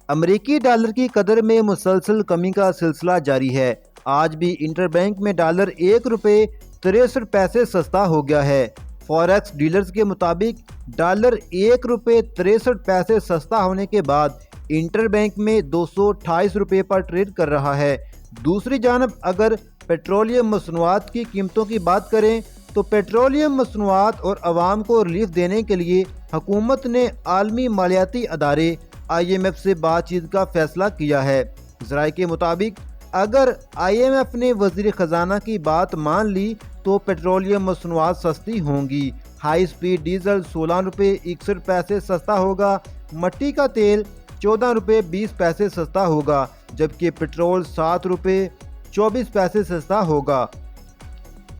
امریکی ڈالر کی قدر میں مسلسل کمی کا سلسلہ جاری ہے۔ آج بھی انٹر بینک میں ڈالر 1 روپے 63 پیسے سستا ہو گیا ہے۔ فوریکس ڈیلرز کے مطابق ڈالر 1 روپے 63 پیسے سستا ہونے کے بعد انٹر بینک میں 228 روپے پر ٹریڈ کر رہا ہے۔ دوسری جانب اگر پیٹرولیم مصنوعات کی قیمتوں کی بات کریں تو پیٹرولیم مصنوعات اور عوام کو ریلیف دینے کے لیے حکومت نے عالمی مالیاتی ادارے IMF سے بات چیت کا فیصلہ کیا ہے۔ ذرائع کے مطابق اگر IMF نے وزیر خزانہ کی بات مان لی تو پیٹرولیم مصنوعات سستی ہوں گی۔ ہائی سپیڈ ڈیزل 16 روپے 61 پیسے سستا ہوگا، مٹی کا تیل 14 روپے 20 پیسے سستا ہوگا، جبکہ پٹرول 7 روپے 24 پیسے سستا ہوگا۔